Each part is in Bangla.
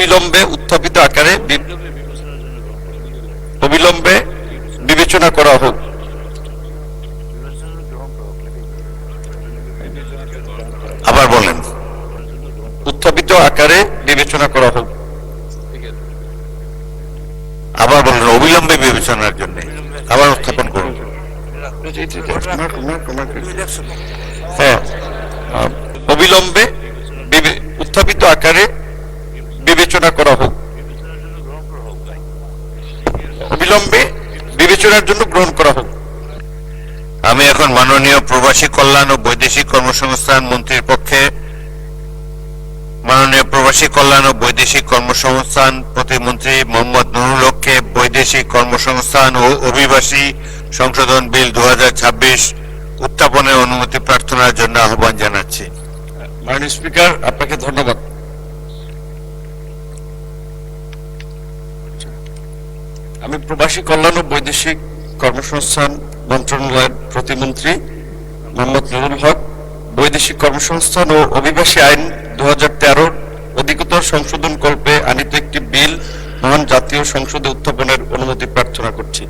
অবিলম্বে উত্থাপিত আকারে অবিলম্বে বিবেচনা করা হোক। আবার বলেন, উত্থাপিত আকারে বিবেচনা করা হোক। আবার বলেন, অবিলম্বে বিবেচনার জন্য আবার উত্থাপন করুন। হ্যাঁ, অবিলম্বে উত্থাপিত আকারে বিবেচনা করা হোক। অবিলম্বে বিবেচনার জন্য গ্রহণ করা হোক। আমি এখন মাননীয় প্রবাসী কল্যাণ ও বৈদেশিক কর্মসংস্থান মন্ত্রীর পক্ষে মাননীয় প্রবাসী কল্যাণ ও বৈদেশিক কর্মসংস্থান প্রতিমন্ত্রী মোহাম্মদ নুরুল হককে বৈদেশিক কর্মসংস্থান ও অভিবাসী সংশোধন বিল 2026 উত্থাপনের অনুমতি প্রার্থনার জন্য আহ্বান জানাচ্ছি। মাননীয় স্পিকার, আপনাকে ধন্যবাদ। আমি প্রবাসী কল্যাণ ও বৈদেশিক কর্মসংস্থান মন্ত্রণালয়ের প্রতিমন্ত্রী মোহাম্মদ নুরুল হক বৈদেশিক কর্মসংস্থান ও অভিবাসী আইন 2013 অধিকতর সংশোধন কল্পে আনিত একটি বিল মহান জাতীয় সংসদে উত্থাপনের অনুমতি প্রার্থনা করছি।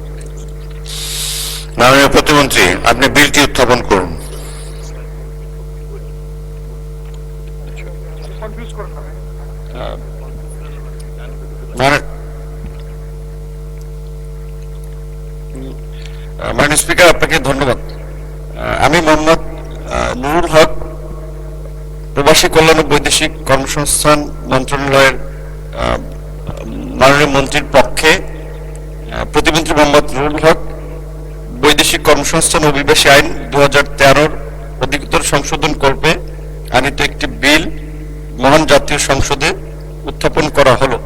মাননীয় প্রতিমন্ত্রী, আপনি বিলটি উত্থাপন করুন। মাননীয় স্পিকার, আপনাকে ধন্যবাদ। আমি মোহাম্মদ নুরুল হক প্রবাসী কল্যাণ ও বৈদেশিক কর্মসংস্থান মন্ত্রণালয়ের মাননীয় মন্ত্রীর পক্ষে প্রতিমন্ত্রী মোহাম্মদ নুরুল হক বৈদেশিক কর্মসংস্থান ও অভিবাসী আইন 2013 অধিকতর সংশোধন কল্পে আনিত একটি বিল মহান জাতীয় সংসদে উত্থাপন করা হলো।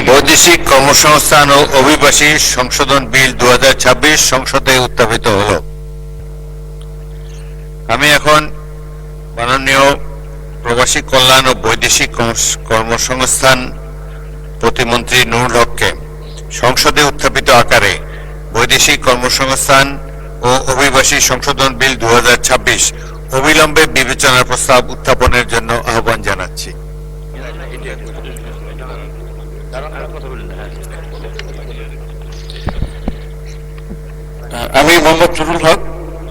বৈদেশিক কর্মসংস্থান ও অভিবাসী সংশোধন বিল 2026 সংসদে উত্থাপিত হলো। আমি এখন মাননীয় প্রবাসী কল্যাণ ও বৈদেশিক কর্মসংস্থান প্রতিমন্ত্রী নুরুল হককে সংসদে উত্থাপিত আকারে বৈদেশিক কর্মসংস্থান ও অভিবাসী সংশোধন বিল 2026 অবিলম্বে বিবেচনার প্রস্তাব উত্থাপনের জন্য আহ্বান জানাচ্ছি। আমি মোহাম্মদ নুরুল হক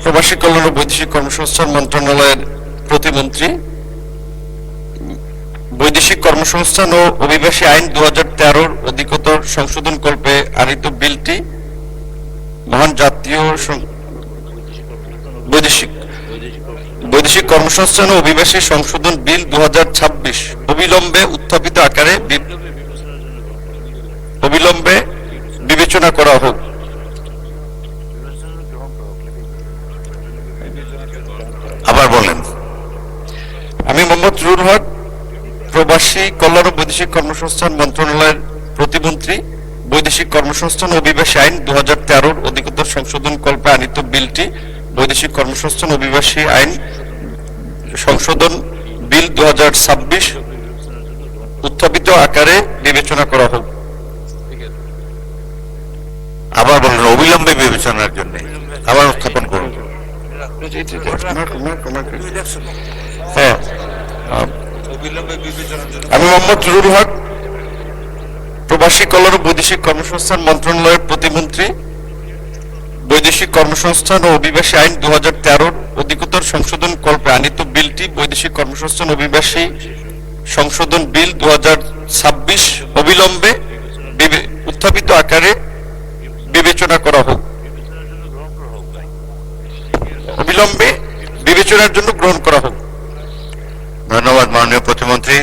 প্রবাসী কল্যাণ ও বৈদেশিক কর্মসংস্থান মন্ত্রণালয়ের প্রতিমন্ত্রী বৈদেশিক কর্মসংস্থান ও অভিবাসী আইন 2013 অধিকতর সংশোধন কল্পে আনিত বিলটি মহান জাতীয় বৈদেশিক কর্মসংস্থান ও অভিবাসী সংশোধন বিল 2026 অবিলম্বে উত্থাপিত আকারে অবিলম্বে বিবেচনা করা হোক। আবার বলেন। আমি মোহাম্মদ নুরুল হক প্রবাসী কল্যাণ ও বৈদেশিক কর্মসংস্থান মন্ত্রণালয়ের প্রতিমন্ত্রী বৈদেশিক কর্মসংস্থান ও অভিবাসী আইন 2013 অধিকতর সংশোধন কল্পে আনিত বিলটি বৈদেশিক কর্মসংস্থান ও অভিবাসী আইন সংশোধন বিল 2026 উত্থাপিত আকারে বিবেচনা করা হোক। আবার বলেন, অবিলম্বে বিবেচনার জন্য আবার উত্থাপন করুন। হ্যাঁ, আমি মোহাম্মদ নুরুল হক প্রবাসী কল্যাণ ও বৈদেশিক কর্মসংস্থান মন্ত্রণালয়ের প্রতিমন্ত্রী বৈদেশিক কর্মসংস্থান ও অভিবাসী আইন 2013 অধিকতর সংশোধন কল্পে আনিত বিলটি বৈদেশিক কর্মসংস্থান অভিবাসী সংশোধন বিল 2026 অবিলম্বে উত্থাপিত আকারে বিবেচনা করা হোক। অবিলম্বে বিবেচনার জন্য গ্রহণ করা হোক। ধন্যবাদ মাননীয় প্রতিমন্ত্রী।